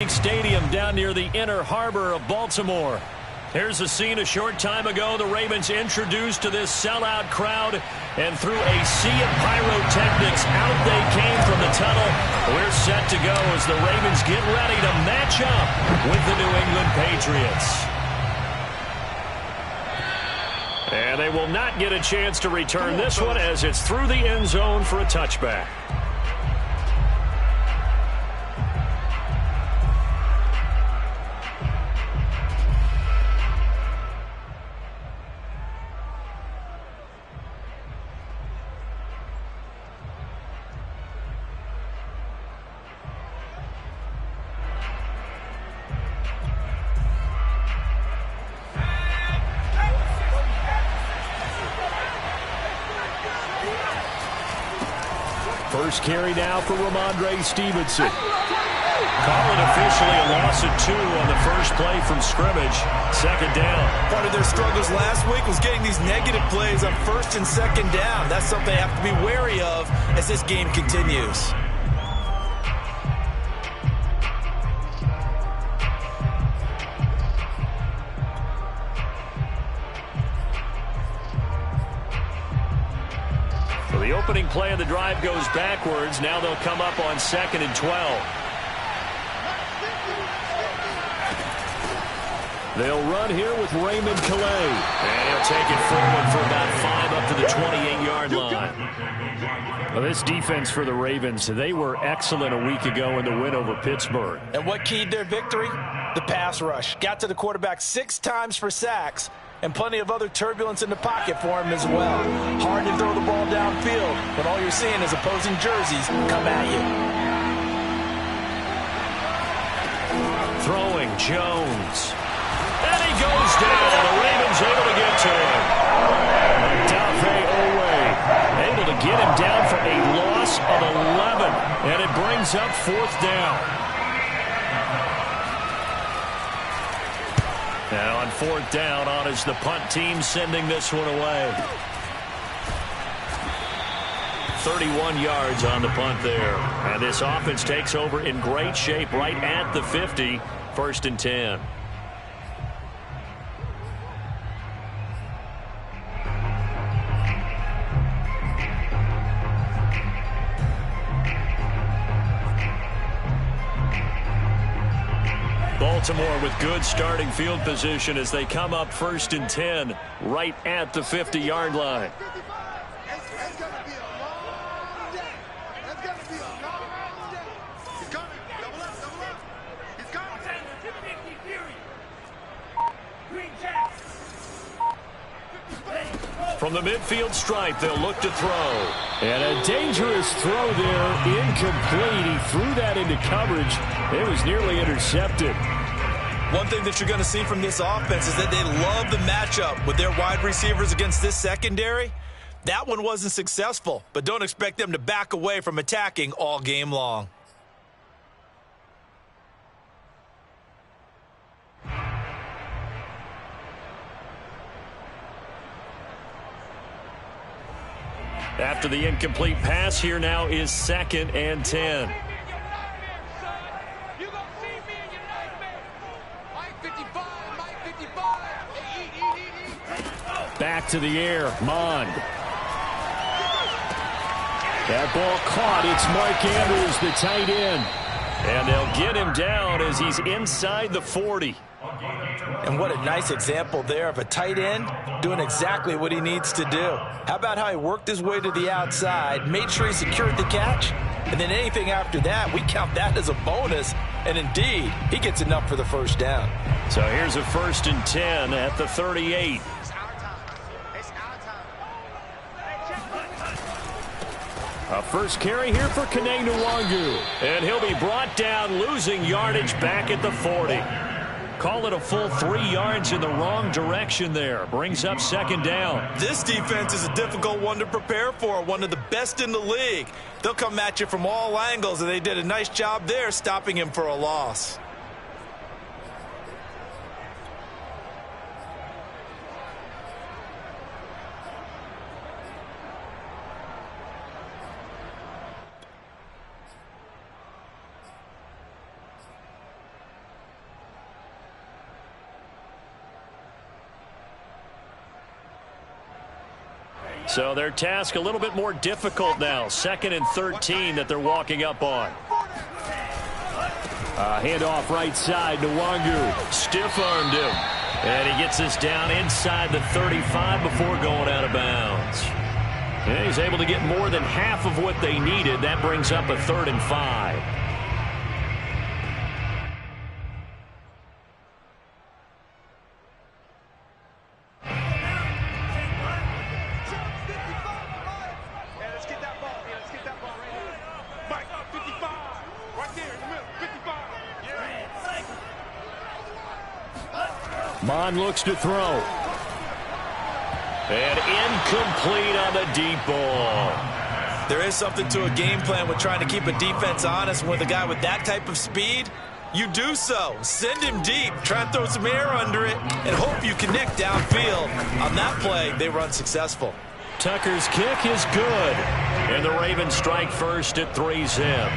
Stadium down near the inner harbor of Baltimore. Here's a scene a short time ago. The Ravens introduced to this sellout crowd, and through a sea of pyrotechnics, out they came from the tunnel. We're set to go as the Ravens get ready to match up with the New England Patriots. And they will not get a chance to return this one as it's through the end zone for a touchback. First carry now for Ramondre Stevenson. Call it officially a loss of 2 on the first play from scrimmage. Second down. Part of their struggles last week was getting these negative plays on first and second down. That's something they have to be wary of as this game continues. The opening play of the drive goes backwards. Now they'll come up on 2nd and 12. They'll run here with Raymond Calais. And he'll take it forward for about 5 up to the 28-yard line. Well, this defense for the Ravens, they were excellent a week ago in the win over Pittsburgh. And what keyed their victory? The pass rush. Got to the quarterback 6 times for sacks. And plenty of other turbulence in the pocket for him as well. Hard to throw the ball downfield, but all you're seeing is opposing jerseys come at you. Throwing Jones. And he goes down. The Ravens able to get to him. Odafe Oweh able to get him down for a loss of 11. And it brings up 4th down. Now on 4th down, on is the punt team sending this one away. 31 yards on the punt there. And this offense takes over in great shape right at the 50. 1st and 10. Baltimore with good starting field position as they come up 1st and 10 right at the 50-yard line. From the midfield stripe, they'll look to throw. And a dangerous throw there, incomplete. He threw that into coverage. It was nearly intercepted. One thing that you're going to see from this offense is that they love the matchup with their wide receivers against this secondary. That one wasn't successful, but don't expect them to back away from attacking all game long. After the incomplete pass, here now is 2nd and 10. Back to the air, Mond. That ball caught. It's Mark Andrews, the tight end. And they'll get him down as he's inside the 40. And what a nice example there of a tight end doing exactly what he needs to do. How about how he worked his way to the outside, made sure he secured the catch, and then anything after that, we count that as a bonus. And indeed, he gets enough for the 1st down. So here's a 1st and 10 at the 38. A first carry here for Kene Nwangu. And he'll be brought down, losing yardage back at the 40. Call it a full 3 yards in the wrong direction there. Brings up 2nd down. This defense is a difficult one to prepare for, one of the best in the league. They'll come at you from all angles, and they did a nice job there stopping him for a loss. So their task a little bit more difficult now. 2nd and 13 that they're walking up on. Handoff right side to Wangu. Stiff-armed him. And he gets this down inside the 35 before going out of bounds. Yeah, he's able to get more than half of what they needed. That brings up a 3rd and 5. Mond looks to throw. And incomplete on the deep ball. There is something to a game plan with trying to keep a defense honest. With a guy with that type of speed, you do so. Send him deep. Try and throw some air under it and hope you connect downfield. On that play, they were unsuccessful. Tucker's kick is good. And the Ravens strike first at 3-zip.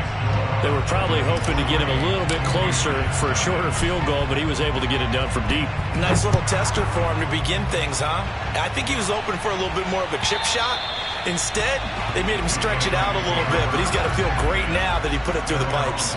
They were probably hoping to get him a little bit closer for a shorter field goal, but he was able to get it done from deep. Nice little tester for him to begin things, huh? I think he was open for a little bit more of a chip shot. Instead, they made him stretch it out a little bit, but he's got to feel great now that he put it through the pipes.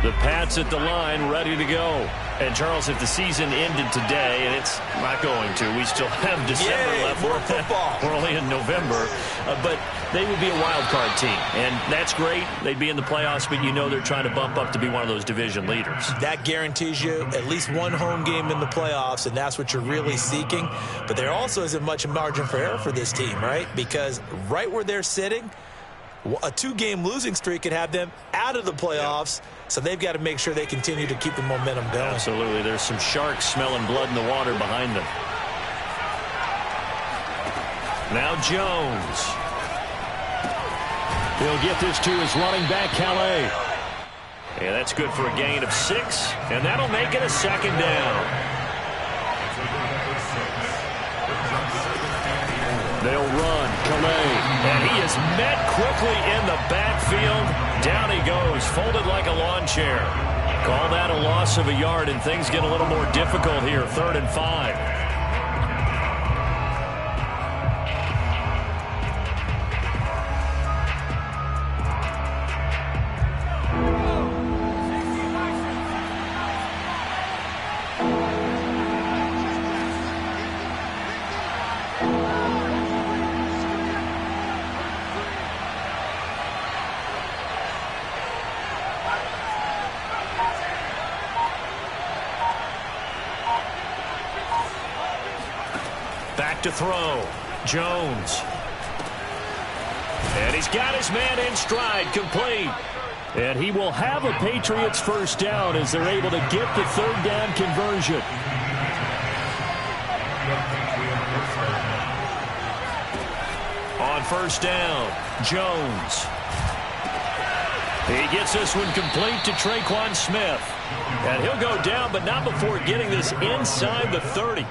The Pats at the line, ready to go. And, Charles, if the season ended today, and it's not going to, we still have December left. More football. We're only in November. But they would be a wild card team. And that's great. They'd be in the playoffs, but you know they're trying to bump up to be one of those division leaders. That guarantees you at least one home game in the playoffs, and that's what you're really seeking. But there also isn't much margin for error for this team, right? Because right where they're sitting, a 2-game losing streak could have them out of the playoffs. So they've got to make sure they continue to keep the momentum going. Absolutely. There's some sharks smelling blood in the water behind them. Now Jones. He'll get this to his running back, Calais. Yeah, that's good for a gain of 6. And that'll make it a 2nd down. They'll run. Calais. And he is met quickly in the backfield. Down he goes, folded like a lawn chair. Call that a loss of a yard, and things get a little more difficult here. 3rd and 5. Back to throw. Jones. And he's got his man in stride, complete. And he will have a Patriots first down as they're able to get the 3rd down conversion. On 1st down, Jones. He gets this one complete to Tre'Quan Smith. And he'll go down, but not before getting this inside the 30.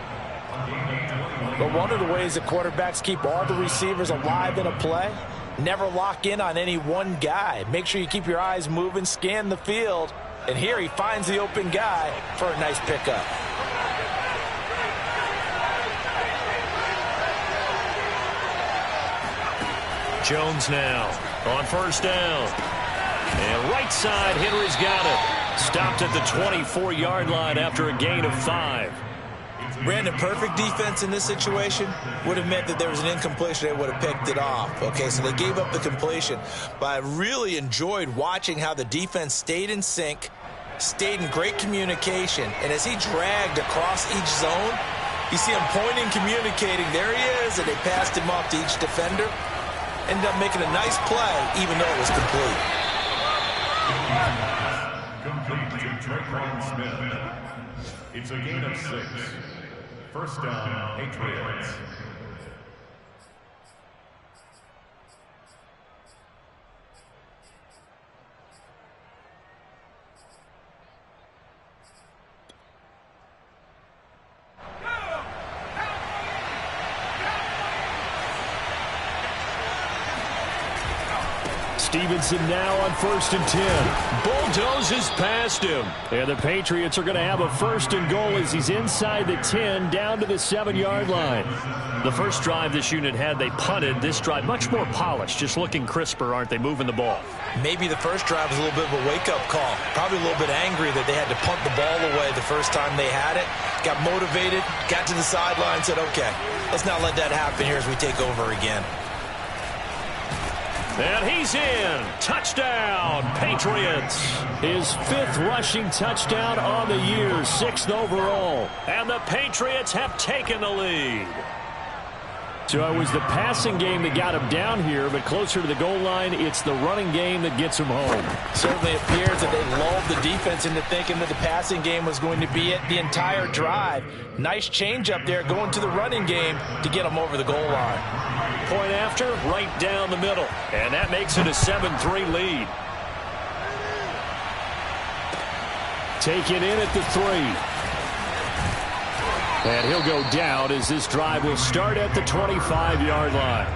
But one of the ways that quarterbacks keep all the receivers alive in a play, never lock in on any one guy. Make sure you keep your eyes moving, scan the field. And here he finds the open guy for a nice pickup. Jones now on 1st down. And right side, Henry's got it. Stopped at the 24-yard line after a gain of 5. Brandon, perfect defense in this situation would have meant that there was an incompletion. They would have picked it off. Okay, so they gave up the completion. But I really enjoyed watching how the defense stayed in sync, stayed in great communication. And as he dragged across each zone, you see him pointing, communicating. There he is, and they passed him off to each defender. ended up making a nice play, even though it was complete. Complete to Traquan Smith. It's a gain of 6. First down, Patriots. Stevenson now on 1st and 10. Bulldozes past him. And the Patriots are going to have a 1st and goal as he's inside the 10 down to the 7-yard line. The first drive this unit had, they punted. This drive much more polished, just looking crisper, aren't they, moving the ball? Maybe the first drive was a little bit of a wake-up call. Probably a little bit angry that they had to punt the ball away the first time they had it. Got motivated, got to the sideline, said, okay, let's not let that happen here as we take over again. And he's in. Touchdown, Patriots. His 5th rushing touchdown on the year, 6th overall. And the Patriots have taken the lead. So it was the passing game that got him down here, but closer to the goal line, it's the running game that gets him home. Certainly appears that they lulled the defense into thinking that the passing game was going to be it the entire drive. Nice change up there going to the running game to get them over the goal line. Point after, right down the middle. And that makes it a 7-3 lead. Taken in at the 3. And he'll go down as this drive will start at the 25-yard line.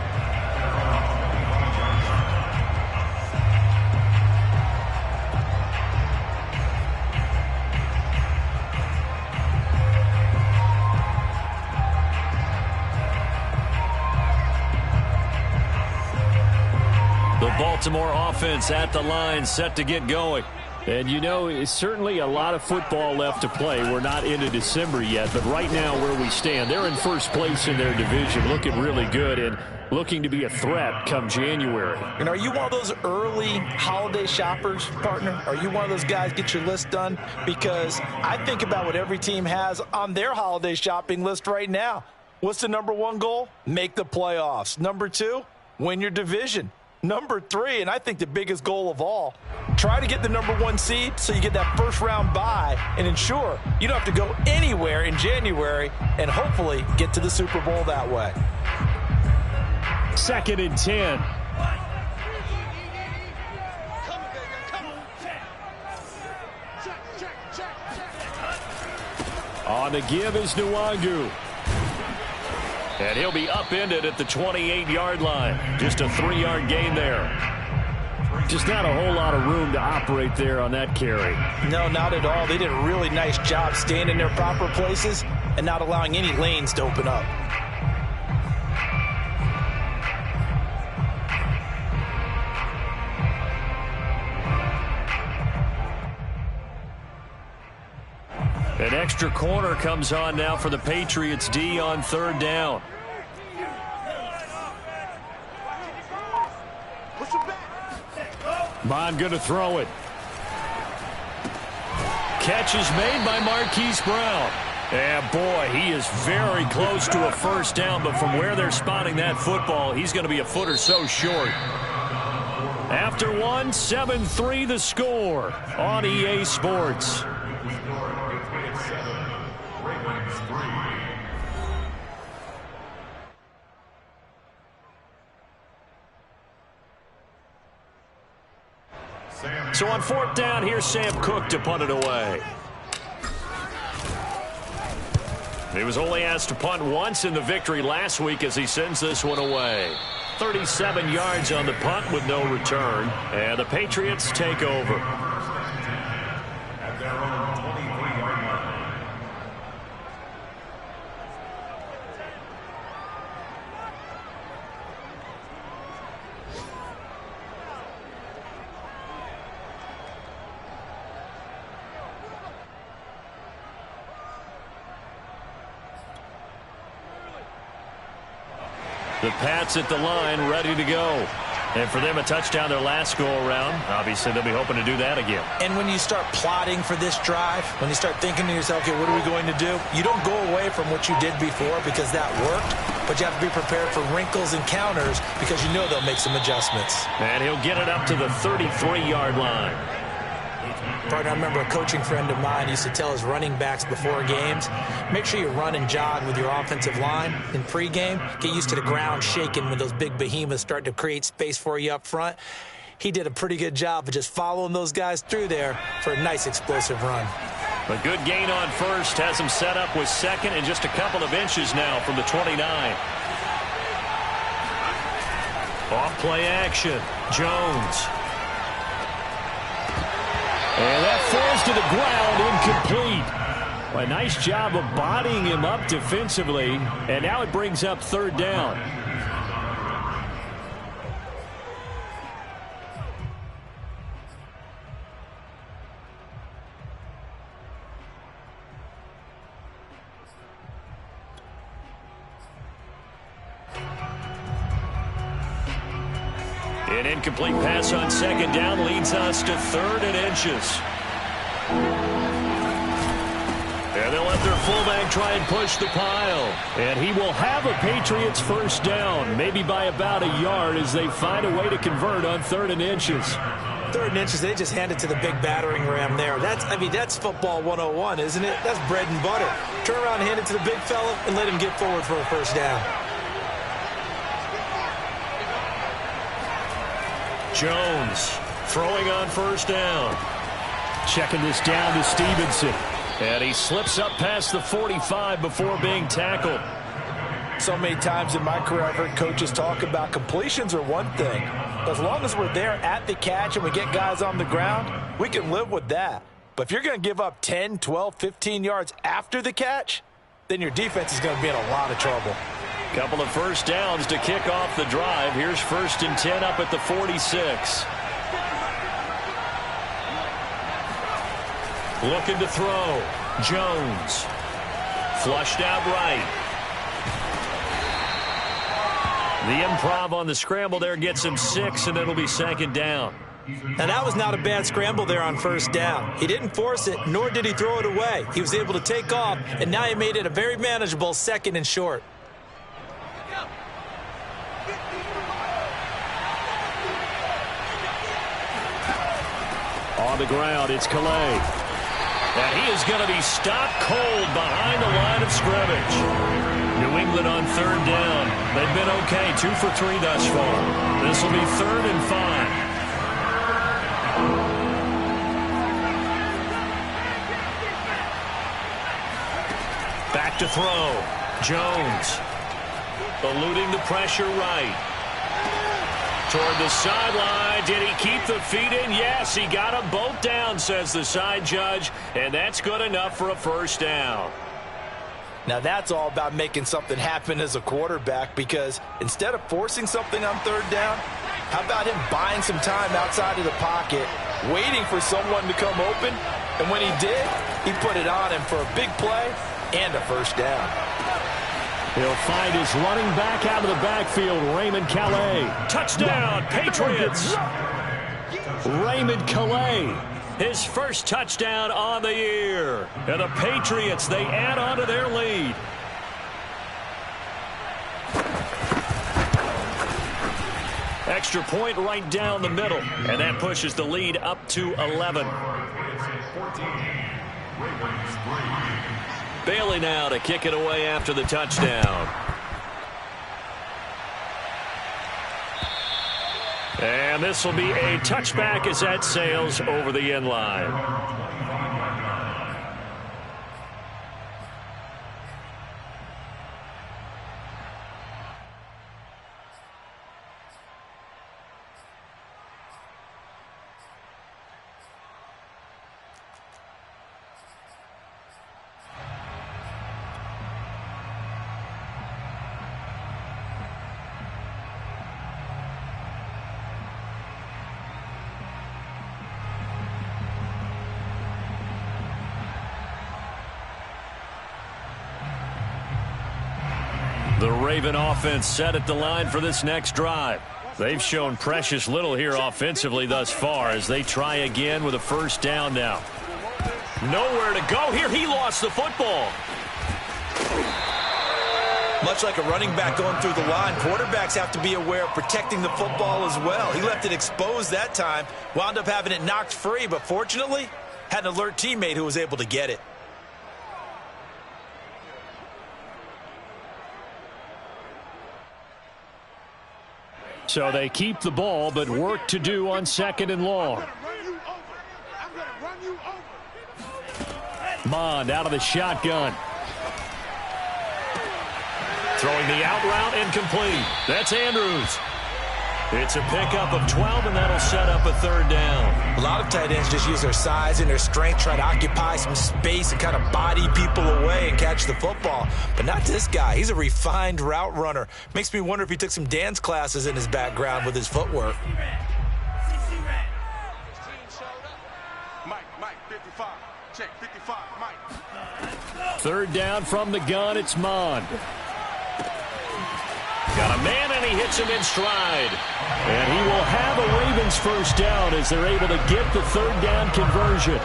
The Baltimore offense at the line, set to get going. And you know, it's certainly a lot of football left to play. We're not into December yet, but right now where we stand, they're in first place in their division, looking really good and looking to be a threat come January. And are you one of those early holiday shoppers, partner? Are you one of those guys get your list done? Because I think about what every team has on their holiday shopping list right now. What's the number 1 goal? Make the playoffs. Number 2, win your division. Number 3, and I think the biggest goal of all, try to get the number 1 seed so you get that first round bye and ensure you don't have to go anywhere in January and hopefully get to the Super Bowl that way. 2nd and 10. On the give is Nwangu. And he'll be upended at the 28-yard line. Just a 3-yard gain there. Just not a whole lot of room to operate there on that carry. No, not at all. They did a really nice job staying in their proper places and not allowing any lanes to open up. An extra corner comes on now for the Patriots D on 3rd down. Bond going to throw it. Catch is made by Marquise Brown. And boy, he is very close to a first down, but from where they're spotting that football, he's going to be a foot or so short. After 1, 7-3 the score on EA Sports. So on 4th down, here's Sam Cook to punt it away. He was only asked to punt once in the victory last week as he sends this one away. 37 yards on the punt with no return. And the Patriots take over. At their own 23-yard line. The Pats at the line, ready to go. And for them, a touchdown their last go-around. Obviously, they'll be hoping to do that again. And when you start plotting for this drive, when you start thinking to yourself, okay, what are we going to do? You don't go away from what you did before because that worked, but you have to be prepared for wrinkles and counters because you know they'll make some adjustments. And he'll get it up to the 33-yard line. Partner, I remember a coaching friend of mine used to tell his running backs before games, make sure you run and jog with your offensive line in pregame. Get used to the ground shaking when those big behemoths start to create space for you up front. He did a pretty good job of just following those guys through there for a nice explosive run. A good gain on first has him set up with second and just a couple of inches now from the 29. Off play action. Jones. And that falls to the ground, incomplete. A nice job of bodying him up defensively, and now it brings up third down. An incomplete pass on second down leads us to third and inches. And they'll let their fullback try and push the pile. And he will have a Patriots first down, maybe by about a yard as they find a way to convert on third and inches. Third and inches, they just hand it to the big battering ram there. That's football 101, isn't it? That's bread and butter. Turn around and hand it to the big fella and let him get forward for a first down. Jones throwing on first down. Checking this down to Stevenson. And he slips up past the 45 before being tackled. So many times in my career, I've heard coaches talk about completions are one thing. As long as we're there at the catch and we get guys on the ground, we can live with that. But if you're going to give up 10, 12, 15 yards after the catch, then your defense is going to be in a lot of trouble. Couple of first downs to kick off the drive. Here's 1st and 10 up at the 46. Looking to throw. Jones. Flushed out right. The improv on the scramble there gets him 6, and it'll be second down. Now, that was not a bad scramble there on first down. He didn't force it, nor did he throw it away. He was able to take off, and now he made it a very manageable 2nd and short. On the ground, it's Calais. And he is going to be stopped cold behind the line of scrimmage. New England on third down. They've been okay, 2 for 3 thus far. This will be 3rd and 5. Back to throw. Jones. Eluding the pressure right. Toward the sideline. Did he keep the feet in? Yes, he got them both down, says the side judge. And that's good enough for a first down. Now, that's all about making something happen as a quarterback, because instead of forcing something on third down, how about him buying some time outside of the pocket, waiting for someone to come open? And when he did, he put it on him for a big play and a first down. He'll find his running back out of the backfield, Raymond Calais. Touchdown, Patriots! Raymond Calais, his first touchdown on the year. And the Patriots, they add on to their lead. Extra point right down the middle. And that pushes the lead up to 11. Bailey now to kick it away after the touchdown. And this will be a touchback as that sails over the end line. The Raven offense set at the line for this next drive. They've shown precious little here offensively thus far as they try again with a first down now. Nowhere to go here. He lost the football. Much like a running back going through the line, quarterbacks have to be aware of protecting the football as well. He left it exposed that time, wound up having it knocked free, but fortunately, had an alert teammate who was able to get it. So they keep the ball, but work to do on 2nd and long. Mond out of the shotgun. Throwing the out route incomplete. That's Andrews. It's a pickup of 12, and that'll set up a 3rd down. A lot of tight ends just use their size and their strength, try to occupy some space and kind of body people away and catch the football. But not this guy. He's a refined route runner. Makes me wonder if he took some dance classes in his background with his footwork. Mike, 55. Check, 55, Mike. 3rd down from the gun. It's Mond. Got a man, and he hits him in stride. And he will have a Ravens first down as they're able to get the 3rd down conversion.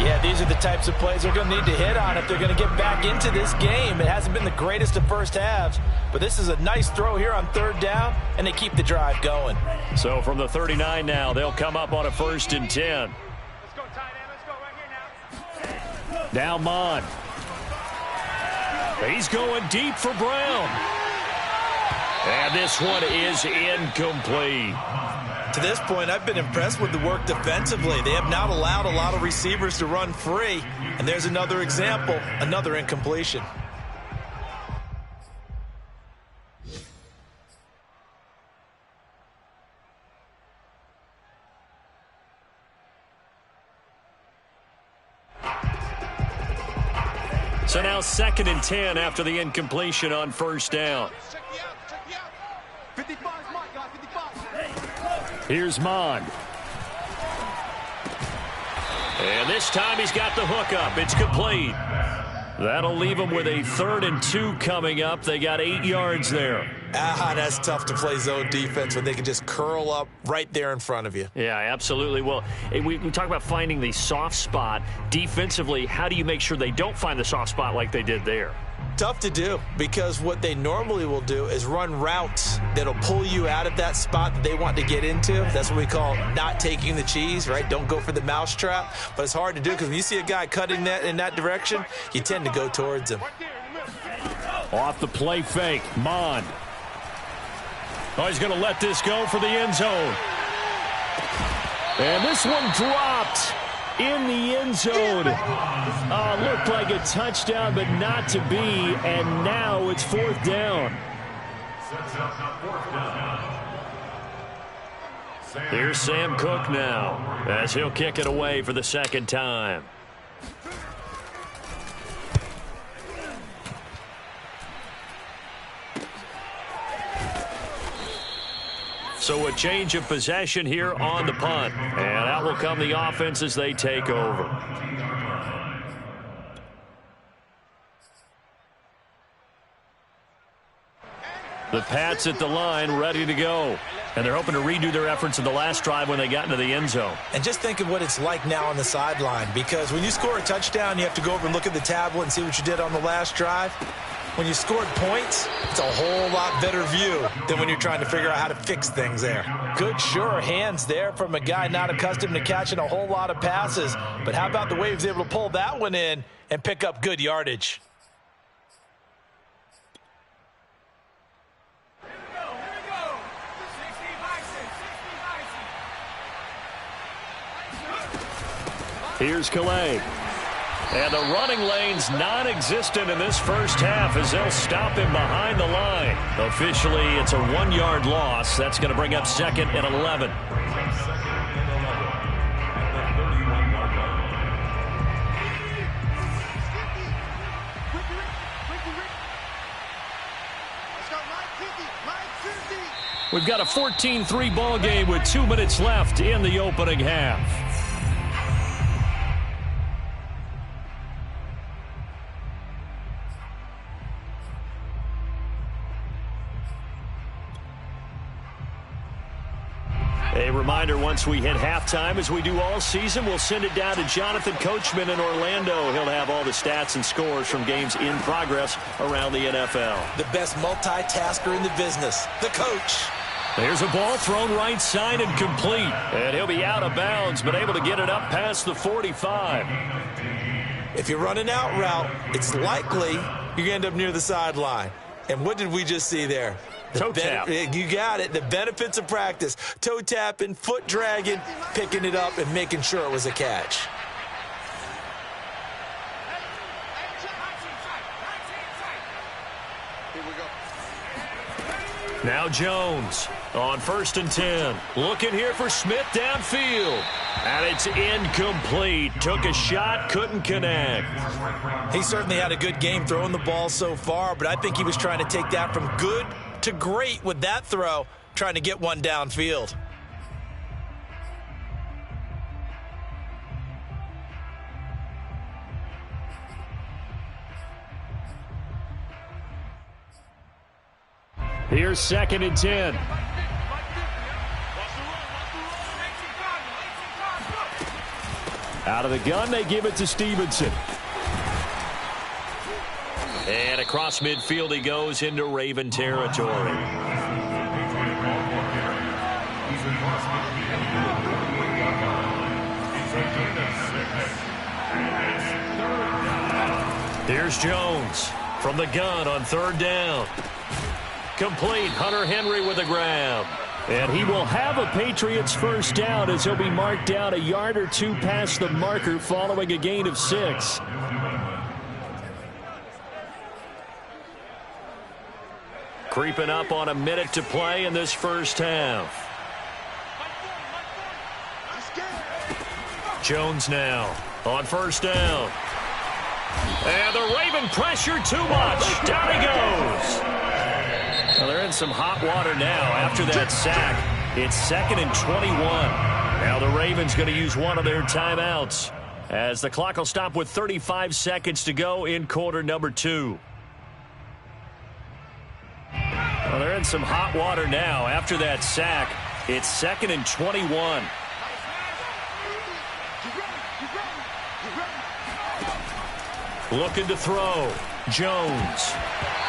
Yeah, these are the types of plays they're going to need to hit on if they're going to get back into this game. It hasn't been the greatest of first halves, but this is a nice throw here on 3rd down, and they keep the drive going. So from the 39 now, they'll come up on a 1st and 10. Let's go, tight end. Let's go right here now. Now Mond. He's going deep for Brown. And this one is incomplete. To this point, I've been impressed with the work defensively. They have not allowed a lot of receivers to run free. And there's another example, another incompletion. So now 2nd and 10 after the incompletion on 1st down. Check me out. 55 is Mike, guys, 55. Here's Mond. And this time he's got the hook up. It's complete. That'll leave them with a 3rd and 2 coming up. They got 8 yards there. That's tough to play zone defense when they can just curl up right there in front of you. Yeah, absolutely. Well, we talk about finding the soft spot. Defensively, how do you make sure they don't find the soft spot like they did there? Tough to do because what they normally will do is run routes that'll pull you out of that spot that they want to get into. That's what we call not taking the cheese, right? Don't go for the mousetrap. But it's hard to do because when you see a guy cutting that in that direction, you tend to go towards him. Off the play fake, Mond. Oh, he's going to let this go for the end zone. And this one dropped in the end zone. Looked like a touchdown, but not to be. And now it's 4th down. Here's Sam Cook now as he'll kick it away for the 2nd time. So a change of possession here on the punt. And out will come the offense as they take over. The Pats at the line ready to go. And they're hoping to redo their efforts in the last drive when they got into the end zone. And just think of what it's like now on the sideline, because when you score a touchdown, you have to go over and look at the tablet and see what you did on the last drive. When you scored points, it's a whole lot better view than when you're trying to figure out how to fix things there. Good, sure hands there from a guy not accustomed to catching a whole lot of passes. But how about the way he was able to pull that one in and pick up good yardage? Here's Calais. And the running lane's non-existent in this first half as they'll stop him behind the line. Officially, it's a 1-yard loss. That's going to bring up 2nd and 11. We've got a 14-3 ball game with 2 minutes left in the opening half. A reminder, once we hit halftime, as we do all season, we'll send it down to Jonathan Coachman in Orlando. He'll have all the stats and scores from games in progress around the NFL. The best multitasker in the business, the coach. There's a ball thrown right side and complete. And he'll be out of bounds, but able to get it up past the 45. If you're running out route, it's likely you're going to end up near the sideline. And what did we just see there? Toe tap. You got it. The benefits of practice. Toe tapping, foot dragging, picking it up, and making sure it was a catch. Now Jones on 1st and 10. Looking here for Smith downfield. And it's incomplete. Took a shot, couldn't connect. He certainly had a good game throwing the ball so far, but I think he was trying to take that from good to great with that throw, trying to get one downfield. Here's 2nd and 10. Out of the gun, they give it to Stevenson. And across midfield he goes into Raven territory. Here's Jones from the gun on 3rd down. Complete. Hunter Henry with the grab. And he will have a Patriots first down as he'll be marked down a yard or two past the marker following a gain of 6. Creeping up on a minute to play in this first half. Jones now on 1st down. And the Raven pressure too much. Down he goes. Well, they're in some hot water now after that sack. It's 2nd and 21. Now the Ravens going to use one of their timeouts as the clock will stop with 35 seconds to go in quarter number 2. Well, they're in some hot water now after that sack. It's 2nd and 21. Looking to throw. Jones.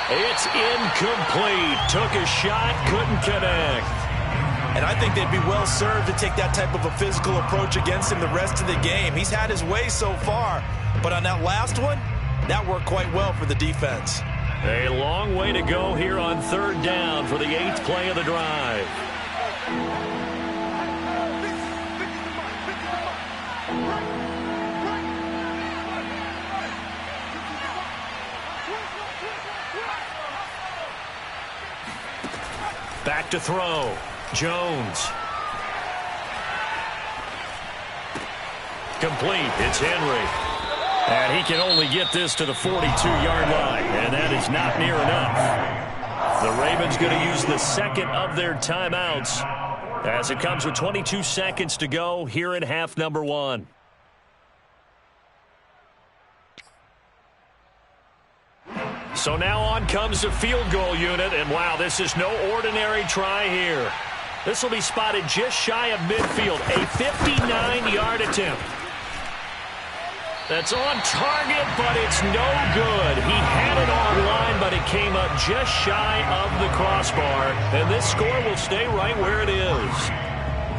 It's incomplete. Took a shot, couldn't connect. And I think they'd be well served to take that type of a physical approach against him the rest of the game. He's had his way so far, but on that last one, that worked quite well for the defense. A long way to go here on 3rd down for the 8th play of the drive. Back to throw. Jones. Complete. It's Henry. And he can only get this to the 42-yard line. And that is not near enough. The Ravens going to use the 2nd of their timeouts as it comes with 22 seconds to go here in half number 1. So now on comes the field goal unit, and wow, this is no ordinary try here. This will be spotted just shy of midfield, a 59-yard attempt. That's on target, but it's no good. He had it online, but it came up just shy of the crossbar, and this score will stay right where it is.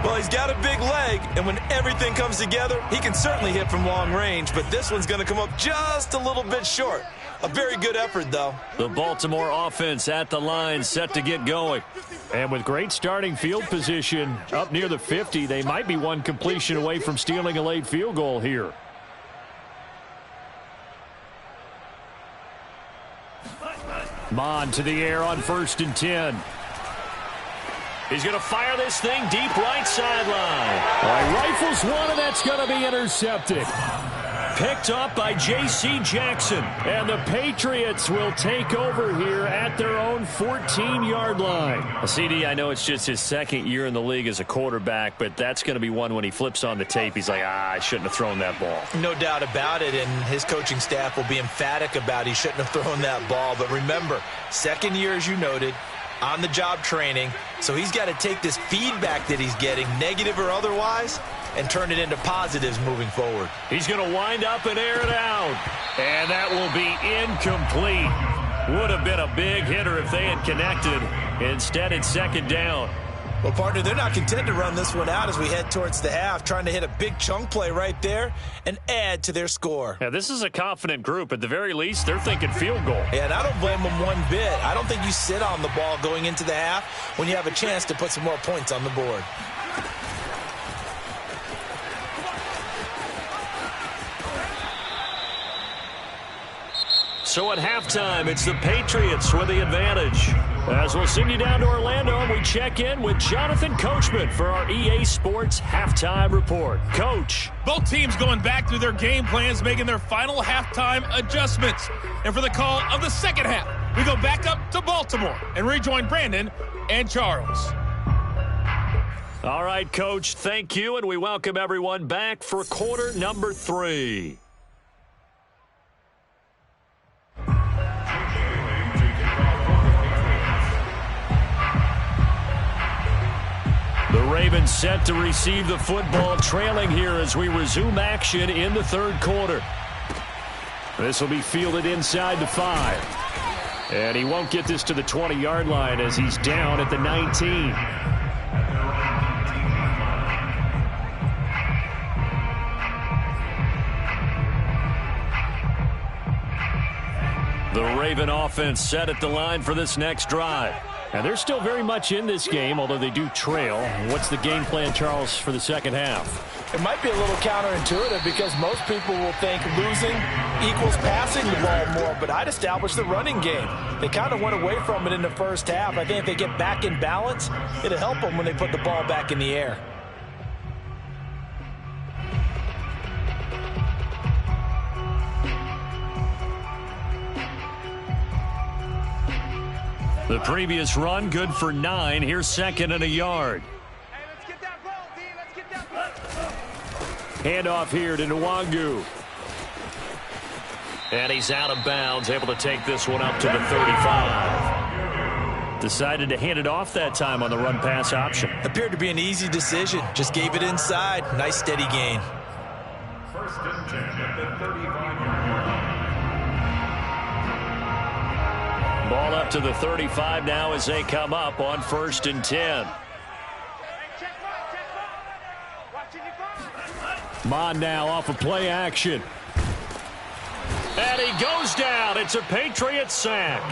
Well, he's got a big leg, and when everything comes together, he can certainly hit from long range, but this one's going to come up just a little bit short. A very good effort, though. The Baltimore offense at the line, set to get going. And with great starting field position up near the 50, they might be one completion away from stealing a late field goal here. Mond to the air on 1st and 10. He's going to fire this thing deep right sideline. Rifles one, and that's going to be intercepted. Picked up by J.C. Jackson. And the Patriots will take over here at their own 14-yard line. CD, I know it's just his 2nd year in the league as a quarterback, but that's going to be one when he flips on the tape. He's like, I shouldn't have thrown that ball. No doubt about it, and his coaching staff will be emphatic about he shouldn't have thrown that ball. But remember, 2nd year, as you noted, on-the-job training, so he's got to take this feedback that he's getting, negative or otherwise, and turn it into positives moving forward. He's going to wind up and air it out. And that will be incomplete. Would have been a big hitter if they had connected. Instead, it's second down. Well, partner, they're not content to run this one out as we head towards the half, trying to hit a big chunk play right there and add to their score. Yeah, this is a confident group. At the very least, they're thinking field goal. Yeah, and I don't blame them one bit. I don't think you sit on the ball going into the half when you have a chance to put some more points on the board. So at halftime, it's the Patriots with the advantage. As we'll send you down to Orlando, and we check in with Jonathan Coachman for our EA Sports Halftime Report. Coach. Both teams going back through their game plans, making their final halftime adjustments. And for the call of the second half, we go back up to Baltimore and rejoin Brandon and Charles. All right, Coach, thank you, and we welcome everyone back for quarter number 3. The Ravens set to receive the football, trailing here as we resume action in the third quarter. This will be fielded inside the 5. And he won't get this to the 20-yard line as he's down at the 19. The Raven offense set at the line for this next drive. And they're still very much in this game, although they do trail. What's the game plan, Charles, for the second half? It might be a little counterintuitive because most people will think losing equals passing the ball more, but I'd establish the running game. They kind of went away from it in the first half. I think if they get back in balance, it'll help them when they put the ball back in the air. The previous run, good for 9. Here's second and a yard. Hey, let's get that ball, D. Let's get that ball. Handoff here to Nwangu. And he's out of bounds, able to take this one up to the 35. Decided to hand it off that time on the run-pass option. Appeared to be an easy decision. Just gave it inside. Nice steady gain. First and 10 at the 35-yard line. Ball up to the 35 now as they come up on 1st and 10. Hey, check mark, check mark. Watching your back. Mon now off of play action. And he goes down. It's a Patriot sack.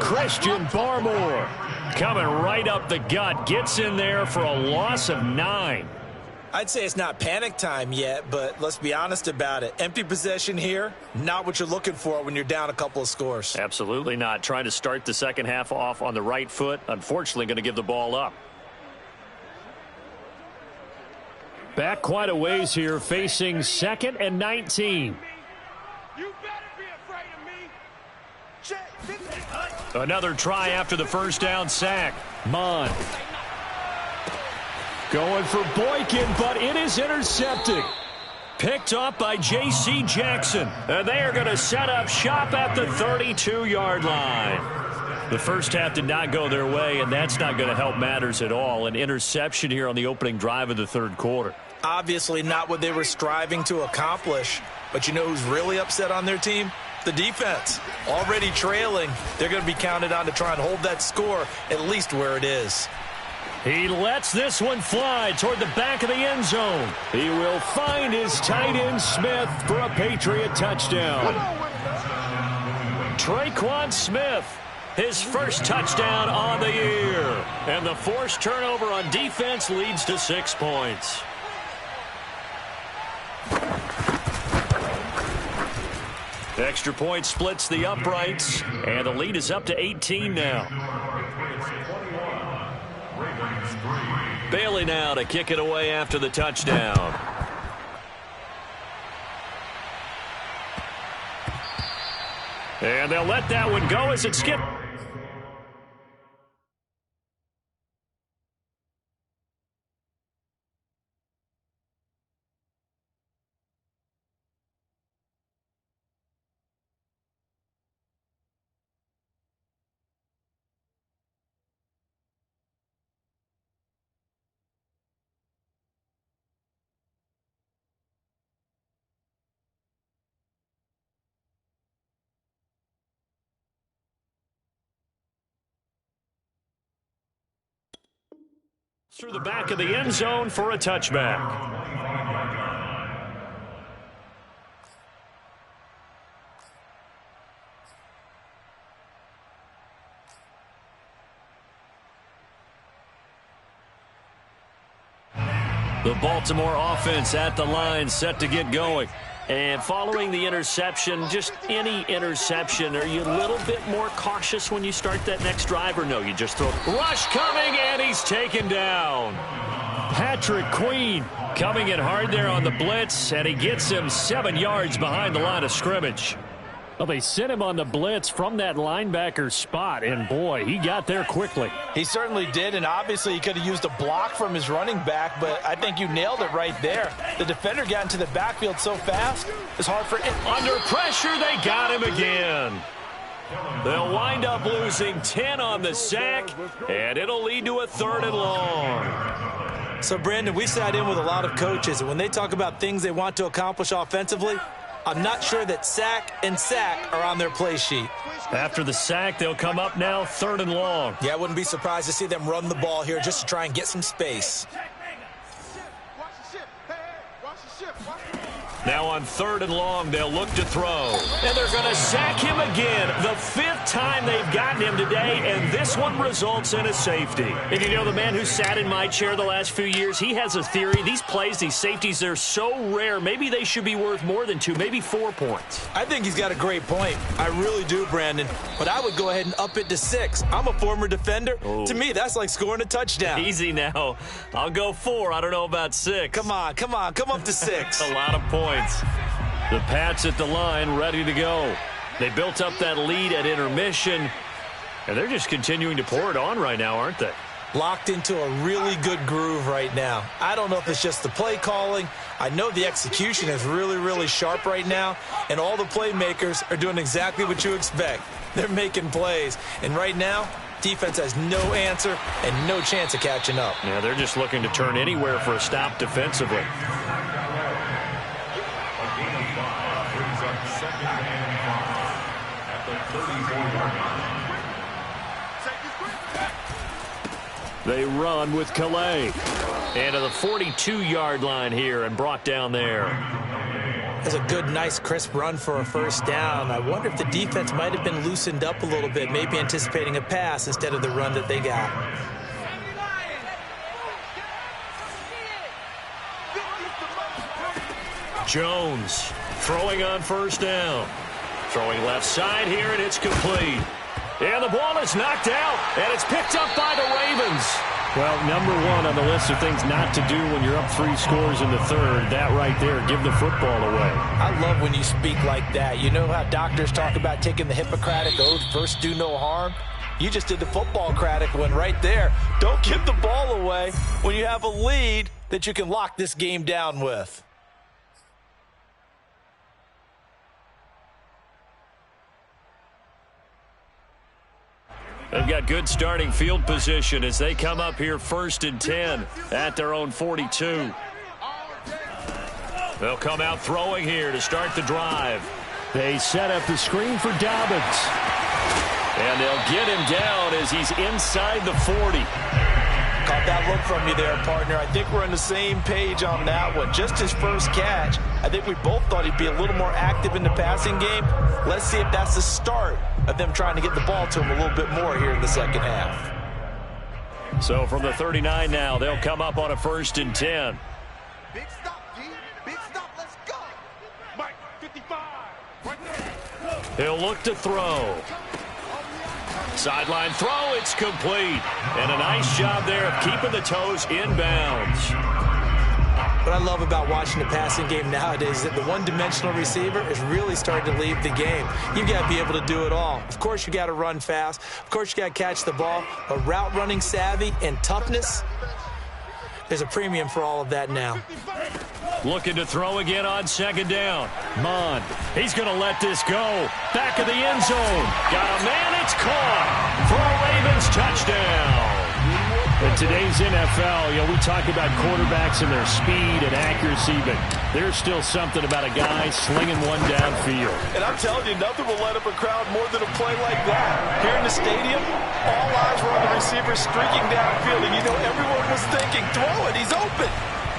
Christian Barmore coming right up the gut. Gets in there for a loss of 9. I'd say it's not panic time yet, but let's be honest about it. Empty possession here, not what you're looking for when you're down a couple of scores. Absolutely not. Trying to start the second half off on the right foot. Unfortunately, going to give the ball up. Back quite a ways here, facing 2nd and 19. You better be afraid of me. Check. Another try after the first down sack. Mon going for Boykin, but it is intercepted. Picked up by J.C. Jackson. And they are going to set up shop at the 32-yard line. The first half did not go their way, and that's not going to help matters at all. An interception here on the opening drive of the third quarter. Obviously not what they were striving to accomplish. But you know who's really upset on their team? The defense. Already trailing. They're going to be counted on to try and hold that score at least where it is. He lets this one fly toward the back of the end zone. He will find his tight end Smith for a Patriot touchdown. Traquan Smith, his first touchdown on the year. And the forced turnover on defense leads to 6 points. Extra point splits the uprights, and the lead is up to 18 now. Bailey now to kick it away after the touchdown. And they'll let that one go as it skipped. Through the back of the end zone for a touchback. The Baltimore offense at the line, set to get going. And following the interception, just any interception, are you a little bit more cautious when you start that next drive, or no, you just throw? Rush coming, and he's taken down. Patrick Queen coming in hard there on the blitz, and he gets him 7 yards behind the line of scrimmage. Well, they sent him on the blitz from that linebacker spot, and boy, he got there quickly. He certainly did, and obviously he could have used a block from his running back, but I think you nailed it right there. The defender got into the backfield so fast, it's hard for him. Under pressure, they got him again. They'll wind up losing 10 on the sack, and it'll lead to a 3rd and long. So, Brandon, we sat in with a lot of coaches, and when they talk about things they want to accomplish offensively, I'm not sure that sack and sack are on their play sheet. After the sack, they'll come up now 3rd and long. Yeah, I wouldn't be surprised to see them run the ball here just to try and get some space. Now on 3rd and long, they'll look to throw. And they're going to sack him again. The 5th time they've gotten him today, and this one results in a safety. And you know, the man who sat in my chair the last few years, he has a theory. These plays, these safeties, they're so rare. Maybe they should be worth more than 2, maybe 4 points. I think he's got a great point. I really do, Brandon. But I would go ahead and up it to 6. I'm a former defender. Oh. To me, that's like scoring a touchdown. Easy now. I'll go 4. I don't know about 6. Come on. Come up to 6. A lot of points. The Pats at the line, ready to go. They built up that lead at intermission, and they're just continuing to pour it on right now, aren't they? Locked into a really good groove right now. I don't know if it's just the play calling. I know the execution is really, really sharp right now, and all the playmakers are doing exactly what you expect. They're making plays, and right now, defense has no answer and no chance of catching up. Yeah, they're just looking to turn anywhere for a stop defensively. They run with Calais. And to the 42-yard line here and brought down there. That's a good, nice, crisp run for a 1st down. I wonder if the defense might have been loosened up a little bit, maybe anticipating a pass instead of the run that they got. Jones throwing on 1st down. Throwing left side here, and it's complete. And the ball is knocked out, and it's picked up by the Ravens. Well, number 1 on the list of things not to do when you're up 3 scores in the 3rd, that right there, give the football away. I love when you speak like that. You know how doctors talk about taking the Hippocratic Oath, first do no harm? You just did the football-cratic one right there. Don't give the ball away when you have a lead that you can lock this game down with. They've got good starting field position as they come up here 1st and 10 at their own 42. They'll come out throwing here to start the drive. They set up the screen for Dobbins. And they'll get him down as he's inside the 40. Caught that look from you there, partner. I think we're on the same page on that one. Just his first catch. I think we both thought he'd be a little more active in the passing game. Let's see if that's the start of them trying to get the ball to him a little bit more here in the 2nd half. So from the 39 now, they'll come up on a 1st and 10. Big stop, G. Big stop. Let's go. Mike, 55. Right there. He'll look to throw. Sideline throw, it's complete. And a nice job there of keeping the toes inbounds. What I love about watching the passing game nowadays is that the one-dimensional receiver is really starting to leave the game. You've got to be able to do it all. Of course, you got to run fast. Of course, you got to catch the ball. But route running savvy and toughness, there's a premium for all of that now. Looking to throw again on 2nd down. Mond, he's going to let this go. Back of the end zone. Got a man, it's caught for a Ravens touchdown. The today's NFL, we talk about quarterbacks and their speed and accuracy, but there's still something about a guy slinging one downfield. And I'm telling you, nothing will light up a crowd more than a play like that. Here in the stadium, all eyes were on the receiver streaking downfield, and everyone was thinking, throw it, he's open.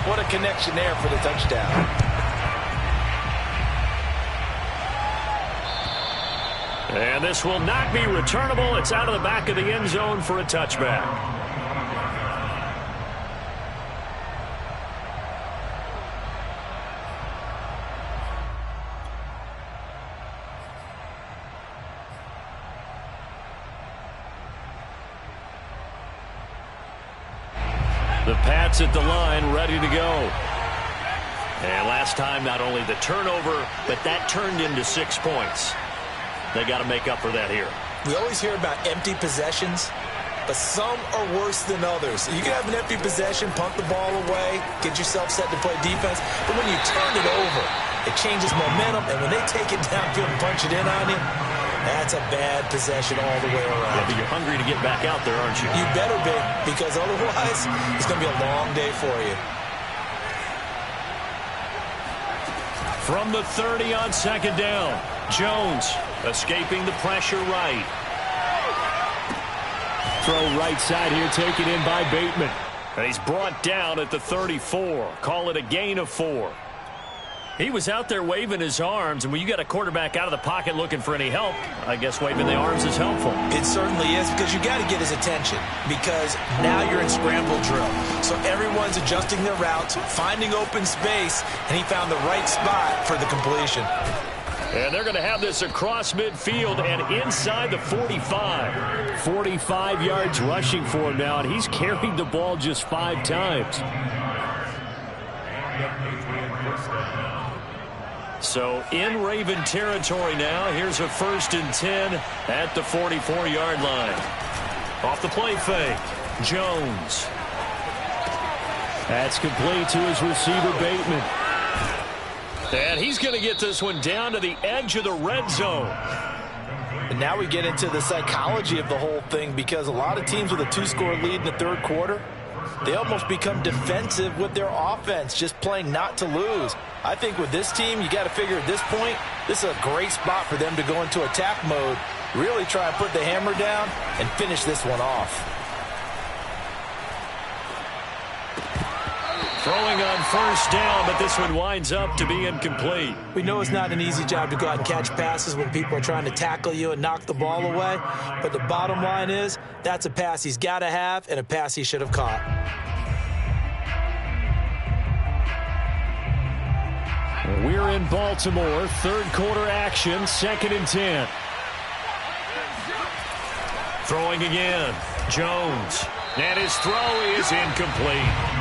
What a connection there for the touchdown. And this will not be returnable. It's out of the back of the end zone for a touchback. The Pats at the line, ready to go. And last time, not only the turnover, but that turned into 6 points. They got to make up for that here. We always hear about empty possessions, but some are worse than others. You can have an empty possession, punt the ball away, get yourself set to play defense, but when you turn it over, it changes momentum, and when they take it downfield and punch it in on you, that's a bad possession all the way around. Yeah, but you're hungry to get back out there, aren't you? You better be, because otherwise it's going to be a long day for you. From the 30 on second down, Jones escaping the pressure right. Throw right side here, taken in by Bateman. And he's brought down at the 34. Call it a gain of 4. He was out there waving his arms, and when you got a quarterback out of the pocket looking for any help, I guess waving the arms is helpful. It certainly is, because you got to get his attention, because now you're in scramble drill. So everyone's adjusting their routes, finding open space, and he found the right spot for the completion. And they're going to have this across midfield and inside the 45. 45 yards rushing for him now, and he's carried the ball just 5 times. So in Raven territory now. Here's a 1st and 10 at the 44-yard line. Off the play fake, Jones. That's complete to his receiver, Bateman. And he's going to get this one down to the edge of the red zone. And now we get into the psychology of the whole thing, because a lot of teams with a 2-score lead in the third quarter, they almost become defensive with their offense, just playing not to lose. I think with this team, you got to figure at this point, this is a great spot for them to go into attack mode, really try and put the hammer down and finish this one off. Throwing on 1st down, but this one winds up to be incomplete. We know it's not an easy job to go out and catch passes when people are trying to tackle you and knock the ball away, but the bottom line is that's a pass he's got to have and a pass he should have caught. We're in Baltimore, third quarter action, 2nd and 10. Throwing again, Jones, and his throw is incomplete.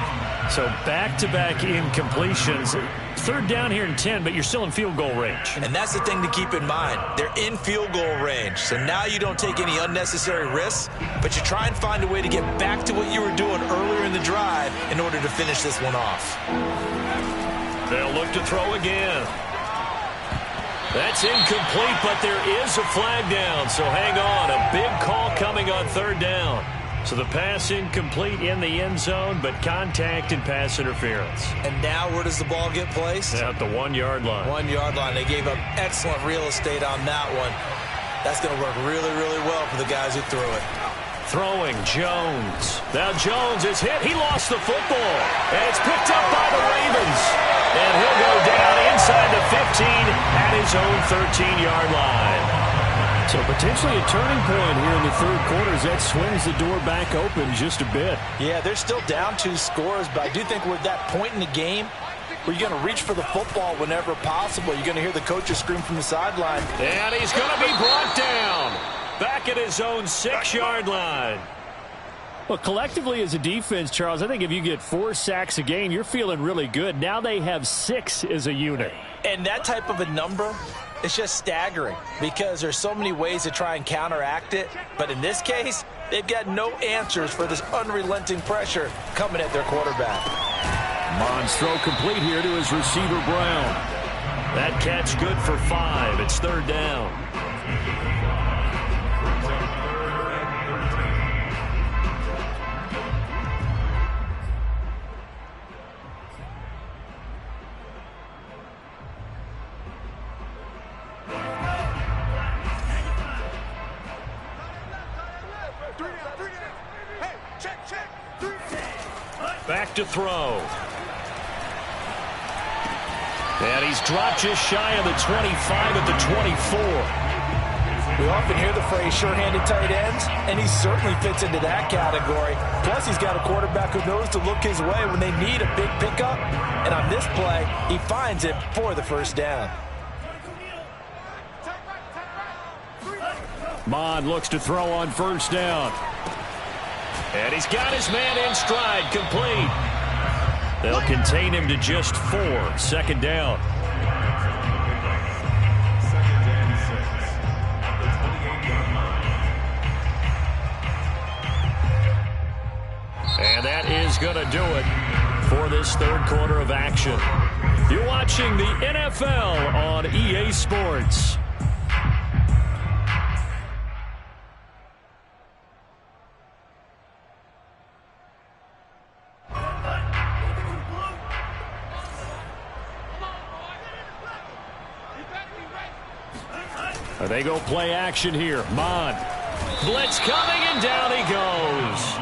So back-to-back incompletions. 3rd down here and 10, but you're still in field goal range. And that's the thing to keep in mind. They're in field goal range. So now you don't take any unnecessary risks, but you try and find a way to get back to what you were doing earlier in the drive in order to finish this one off. They'll look to throw again. That's incomplete, but there is a flag down. So hang on. A big call coming on 3rd down. So the pass incomplete in the end zone, but contact and pass interference. And now where does the ball get placed? At the 1-yard line. 1-yard line. They gave up excellent real estate on that one. That's going to work really, really well for the guys who threw it. Throwing, Jones. Now Jones is hit. He lost the football. And it's picked up by the Ravens. And he'll go down inside the 15 at his own 13-yard line. So potentially a turning point here in the third quarter as that swings the door back open just a bit. Yeah, they're still down 2 scores, but I do think we're at that point in the game where you're going to reach for the football whenever possible. You're going to hear the coaches scream from the sideline. And he's going to be brought down back at his own 6-yard line. Well, collectively as a defense, Charles, I think if you get 4 sacks a game, you're feeling really good. Now they have 6 as a unit. And that type of a number, it's just staggering because there's so many ways to try and counteract it. But in this case, they've got no answers for this unrelenting pressure coming at their quarterback. Mons throw complete here to his receiver, Brown. That catch good for 5. It's 3rd down. Back to throw. And he's dropped just shy of the 25 at the 24. We often hear the phrase sure-handed tight ends, and he certainly fits into that category. Plus, he's got a quarterback who knows to look his way when they need a big pickup. And on this play, he finds it for the first down. Mond looks to throw on first down. And he's got his man in stride, complete. They'll contain him to just 4. Second down. And that is going to do it for this third quarter of action. You're watching the NFL on EA Sports. They go play action here. Mond. Blitz coming, and down he goes.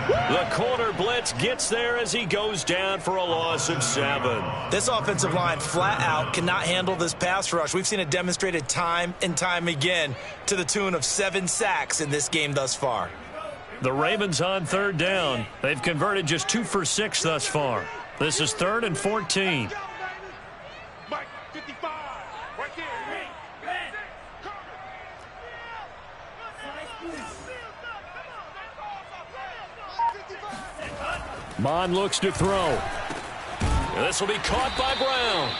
The corner blitz gets there as he goes down for a loss of 7. This offensive line flat out cannot handle this pass rush. We've seen it demonstrated time and time again to the tune of 7 sacks in this game thus far. The Ravens on third down. They've converted just 2 for 6 thus far. This is 3rd and 14. Mike, 55, right there. Mond looks to throw. This will be caught by Brown.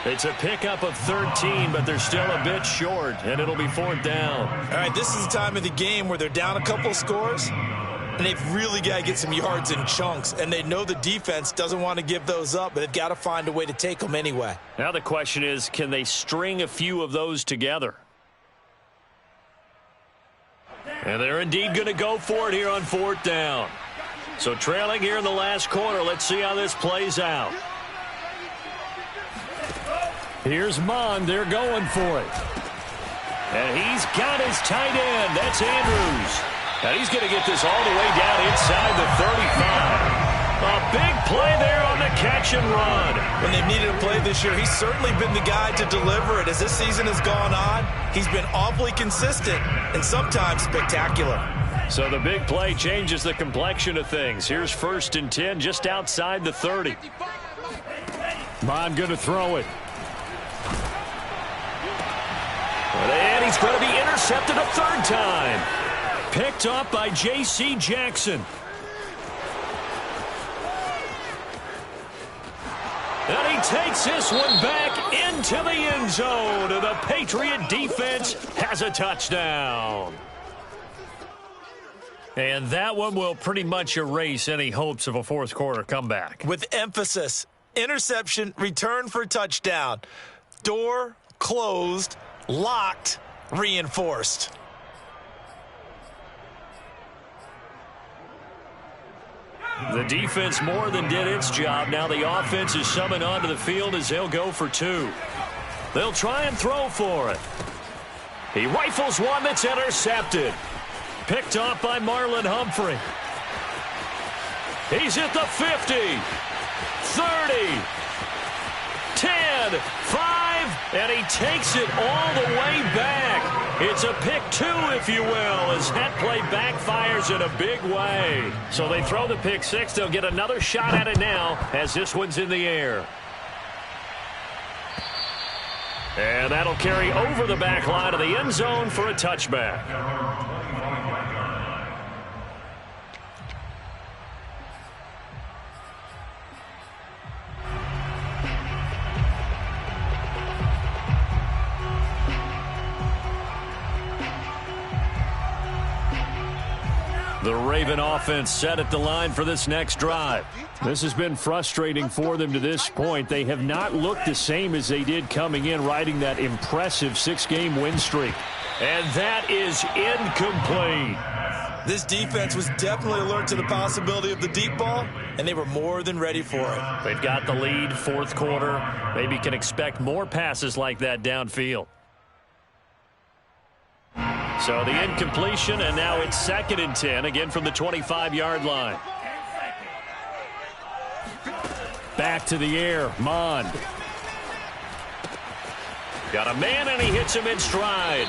It's a pickup of 13, but they're still a bit short, and it'll be 4th down. All right, this is the time of the game where they're down a couple scores, and they've really got to get some yards in chunks, and they know the defense doesn't want to give those up, but they've got to find a way to take them anyway. Now the question is, can they string a few of those together? And they're indeed going to go for it here on 4th down. So trailing here in the last quarter, let's see how this plays out. Here's Mond. They're going for it. And he's got his tight end. That's Andrews. And he's going to get this all the way down inside the 35. A big play there on the catch and run. When they've needed a play this year, he's certainly been the guy to deliver it. As this season has gone on, he's been awfully consistent and sometimes spectacular. So the big play changes the complexion of things. Here's 1st and 10 just outside the 30. Mond going to throw it. And he's going to be intercepted a 3rd time. Picked up by J.C. Jackson. And he takes this one back into the end zone. And the Patriot defense has a touchdown. And that one will pretty much erase any hopes of a 4th quarter comeback. With emphasis, interception, return for touchdown. Door closed, locked, reinforced. The defense more than did its job. Now the offense is summoned onto the field as they'll go for 2. They'll try and throw for it. He rifles one that's intercepted. Picked off by Marlon Humphrey. He's at the 50, 30, 10, 5, and he takes it all the way back. It's a pick 2, if you will, as that play backfires in a big way. So they throw the pick 6. They'll get another shot at it now as this one's in the air. And that'll carry over the back line of the end zone for a touchback. The Raven offense set at the line for this next drive. This has been frustrating for them to this point. They have not looked the same as they did coming in, riding that impressive 6-game win streak. And that is incomplete. This defense was definitely alert to the possibility of the deep ball, and they were more than ready for it. They've got the lead, 4th quarter. Maybe can expect more passes like that downfield. So the incompletion, and now it's 2nd and 10, again from the 25-yard line. back to the air. Mond. Got a man, and he hits him in stride.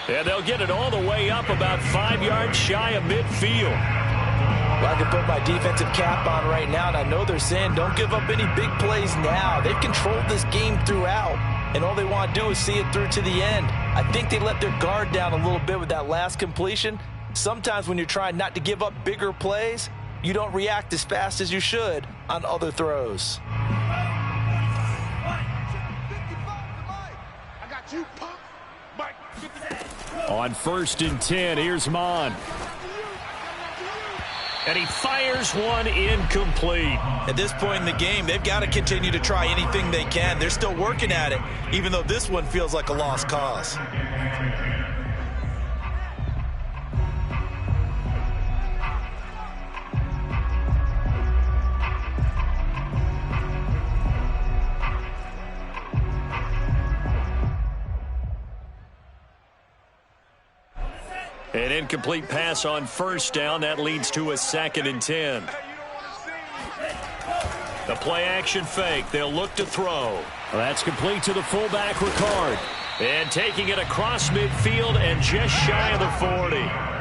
And they'll get it all the way up about 5 yards shy of midfield. Well, I can put my defensive cap on right now, and I know they're saying don't give up any big plays now. They've controlled this game throughout, and all they want to do is see it through to the end. I think they let their guard down a little bit with that last completion. Sometimes when you're trying not to give up bigger plays, you don't react as fast as you should on other throws. On 1st and 10, here's Mond. And he fires one incomplete. At this point in the game, they've got to continue to try anything they can. They're still working at it, even though this one feels like a lost cause. An incomplete pass on 1st down. That leads to a 2nd and 10. The play action fake. They'll look to throw. Well, that's complete to the fullback, Ricard. And taking it across midfield and just shy of the 40.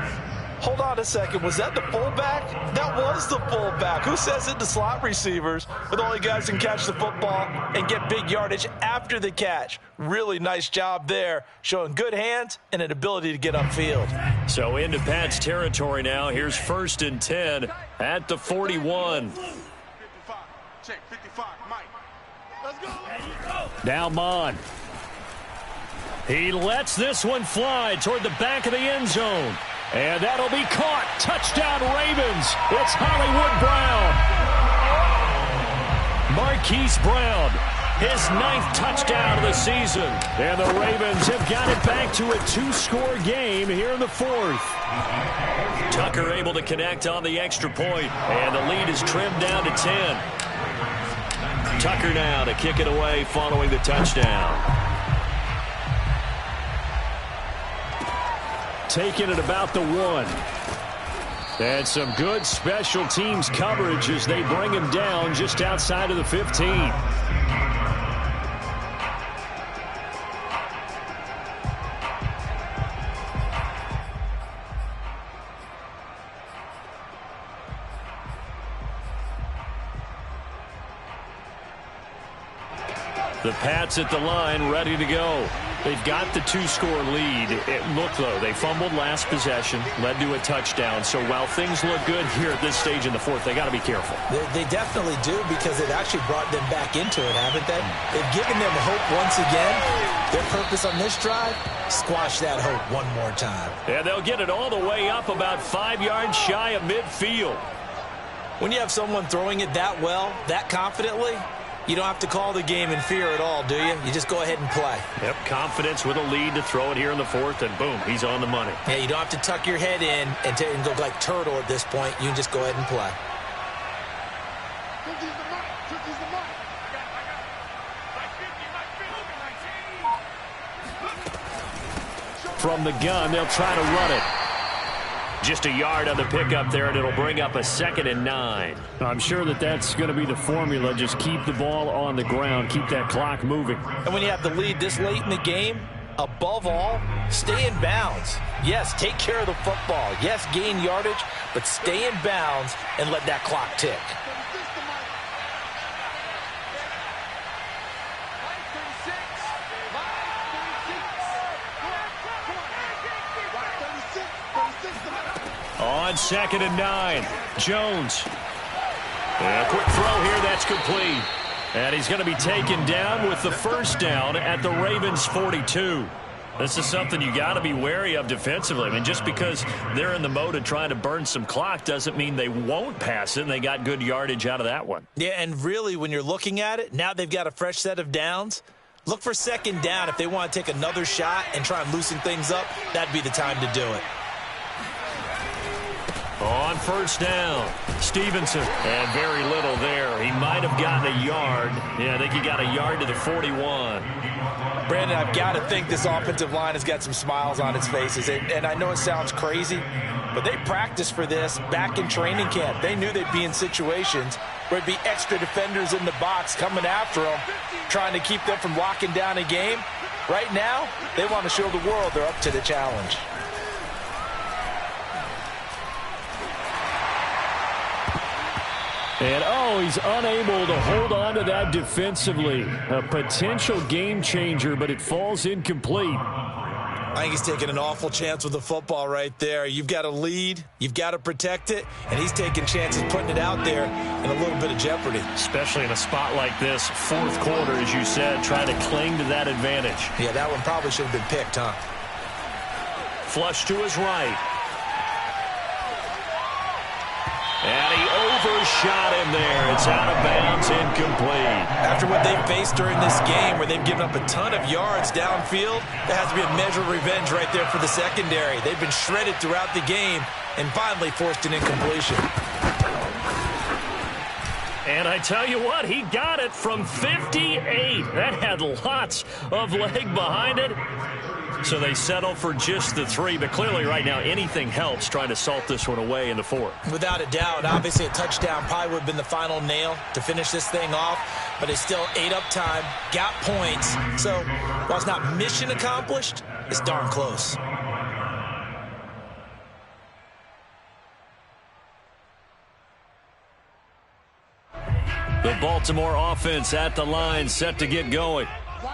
Hold on a second. Was that the fullback? That was the fullback. Who says it to slot receivers? But the only guys can catch the football and get big yardage after the catch. Really nice job there, showing good hands and an ability to get upfield. So into Pat's territory now. Here's 1st and 10 at the 41. 55. Check 55. Mike. Let's go. Now Mond. He lets this one fly toward the back of the end zone. And that'll be caught. Touchdown, Ravens. It's Hollywood Brown. Marquise Brown, his 9th touchdown of the season. And the Ravens have got it back to a 2-score game here in the 4th. Tucker able to connect on the extra point. And the lead is trimmed down to 10. Tucker now to kick it away following the touchdown. Taking it about the 1. And some good special teams coverage as they bring him down just outside of the 15. The Pats at the line, ready to go. They've got the 2-score lead. Look, though, they fumbled last possession, led to a touchdown. So while things look good here at this stage in the 4th, they got to be careful. They definitely do, because they've actually brought them back into it, haven't they? They've given them hope once again. Their purpose on this drive, squash that hope one more time. And they'll get it all the way up about 5 yards shy of midfield. When you have someone throwing it that well, that confidently, you don't have to call the game in fear at all, do you? You just go ahead and play. Yep, confidence with a lead to throw it here in the 4th, and boom, he's on the money. Yeah, you don't have to tuck your head in and go like turtle at this point. You can just go ahead and play. From the gun, they'll try to run it. Just a yard on the pickup there, and it'll bring up a 2nd and 9. I'm sure that's going to be the formula. Just keep the ball on the ground. Keep that clock moving. And when you have the lead this late in the game, above all, stay in bounds. Yes, take care of the football. Yes, gain yardage, but stay in bounds and let that clock tick. On 2nd and 9, Jones. A quick throw here, that's complete. And he's going to be taken down with the 1st down at the Ravens' 42. This is something you got to be wary of defensively. I mean, just because they're in the mode of trying to burn some clock doesn't mean they won't pass it, and they got good yardage out of that one. Yeah, and really, when you're looking at it, now they've got a fresh set of downs. Look for 2nd down. If they want to take another shot and try and loosen things up, that'd be the time to do it. On 1st down, Stevenson. And very little there. He might have gotten a yard. Yeah, I think he got a yard to the 41. Brandon, I've got to think this offensive line has got some smiles on its faces. And I know it sounds crazy, but they practiced for this back in training camp. They knew they'd be in situations there'd be extra defenders in the box coming after them, trying to keep them from locking down a game. Right now, they want to show the world they're up to the challenge. And, he's unable to hold on to that defensively. A potential game changer, but it falls incomplete. I think he's taking an awful chance with the football right there. You've got to lead, you've got to protect it, and he's taking chances putting it out there in a little bit of jeopardy. Especially in a spot like this, fourth quarter, as you said, trying to cling to that advantage. Yeah, that one probably should have been picked, huh? Flush to his right. And he overshot him there. It's out of bounds, incomplete. After what they've faced during this game, where they've given up a ton of yards downfield, there has to be a measure of revenge right there for the secondary. They've been shredded throughout the game and finally forced an incompletion. And I tell you what, he got it from 58. That had lots of leg behind it. So they settle for just the 3, but clearly right now anything helps trying to salt this one away in the 4th. Without a doubt, obviously a touchdown probably would have been the final nail to finish this thing off, but it's still ate up time, got points. So while it's not mission accomplished, it's darn close. The Baltimore offense at the line, set to get going.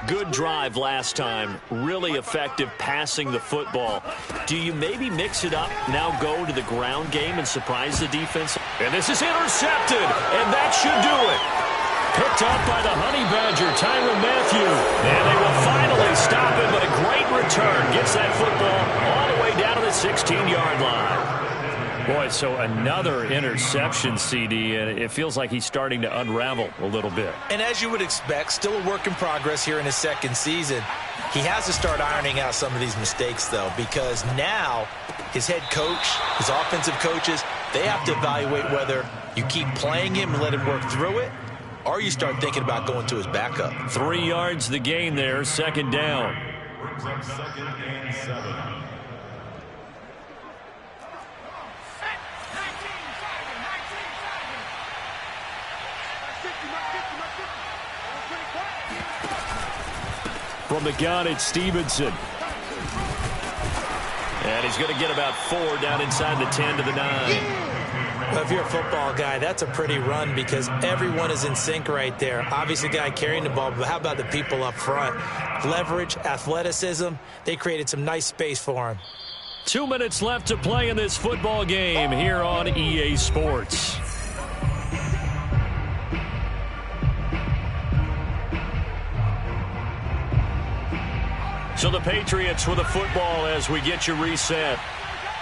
Good drive last time. Really effective passing the football. Do you maybe mix it up, now go to the ground game and surprise the defense? And this is intercepted, and that should do it. Picked up by the Honey Badger, Tyrann Mathieu. And they will finally stop him, but a great return. Gets that football all the way down to the 16-yard line. Boy, so another interception, CD, and it feels like he's starting to unravel a little bit. And as you would expect, still a work in progress here in his second season. He has to start ironing out some of these mistakes, though, because now his head coach, his offensive coaches, they have to evaluate whether you keep playing him and let him work through it, or you start thinking about going to his backup. 3 yards the gain there, second down. Brings up 2nd and 7. From the gun, it's Stevenson. And he's going to get about 4 down inside the 10 to the 9. Well, if you're a football guy, that's a pretty run because everyone is in sync right there. Obviously, the guy carrying the ball, but how about the people up front? Leverage, athleticism, they created some nice space for him. 2 minutes left to play in this football game here on EA Sports. So the Patriots with the football as we get you reset.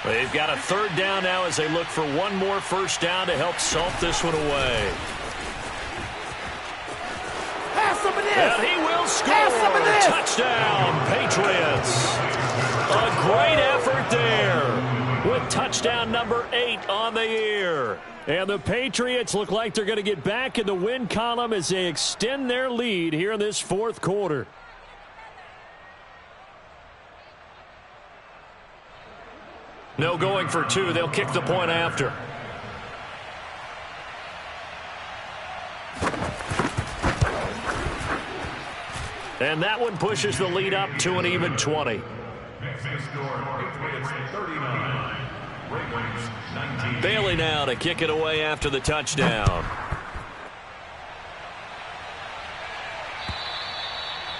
They've got a 3rd down now as they look for one more first down to help salt this one away. Have some of this. And he will score. Have some of this. Touchdown, Patriots. A great effort there with touchdown number 8 on the year. And the Patriots look like they're going to get back in the win column as they extend their lead here in this 4th quarter. No going for 2. They'll kick the point after. And that one pushes the lead up to an even 20. Bailey now to kick it away after the touchdown.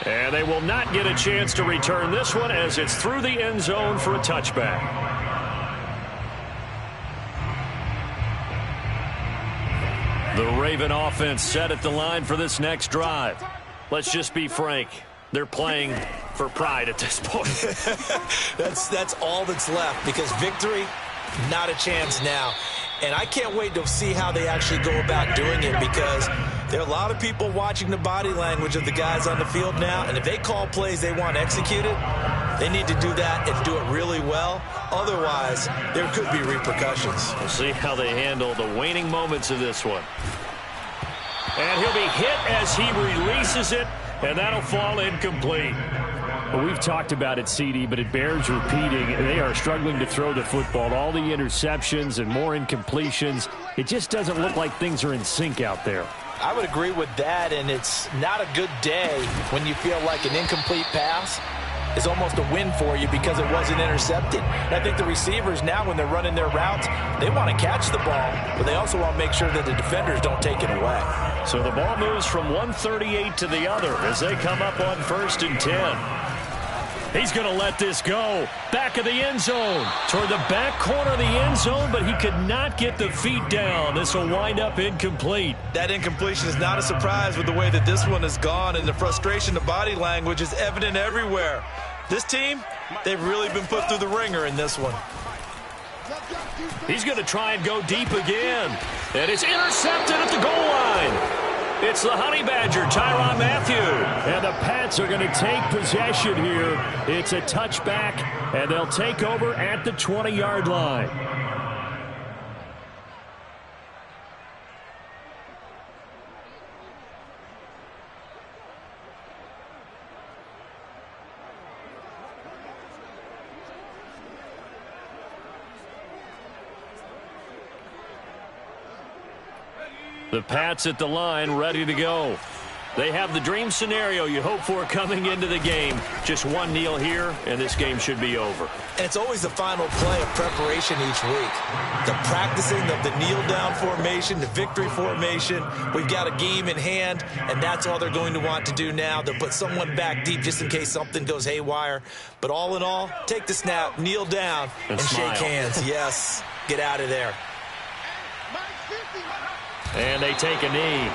And they will not get a chance to return this one as it's through the end zone for a touchback. The Raven offense set at the line for this next drive. Let's just be frank. They're playing for pride at this point. That's all that's left because victory, not a chance now. And I can't wait to see how they actually go about doing it because there are a lot of people watching the body language of the guys on the field now. And if they call plays they want executed, they need to do that and do it really well. Otherwise, there could be repercussions. We'll see how they handle the waning moments of this one. And he'll be hit as he releases it, and that'll fall incomplete. Well, we've talked about it, CD, but it bears repeating. They are struggling to throw the football. All the interceptions and more incompletions. It just doesn't look like things are in sync out there. I would agree with that, and it's not a good day when you feel like an incomplete pass is almost a win for you because it wasn't intercepted. And I think the receivers now, when they're running their routes, they want to catch the ball, but they also want to make sure that the defenders don't take it away. So the ball moves from 138 to the other as they come up on 1st and 10. He's going to let this go. Back of the end zone. Toward the back corner of the end zone, but he could not get the feet down. This will wind up incomplete. That incompletion is not a surprise with the way that this one has gone, and the frustration, the body language is evident everywhere. This team, they've really been put through the ringer in this one. He's going to try and go deep again. And it's intercepted at the goal line. It's the Honey Badger, Tyrann Mathieu. And the Pats are going to take possession here. It's a touchback, and they'll take over at the 20-yard line. The Pats at the line, ready to go. They have the dream scenario you hope for coming into the game. Just one kneel here, and this game should be over. And it's always the final play of preparation each week. The practicing of the kneel-down formation, the victory formation. We've got a game in hand, and that's all they're going to want to do now. They'll put someone back deep just in case something goes haywire. But all in all, take the snap, kneel down, and shake hands. Yes, get out of there. And they take a knee.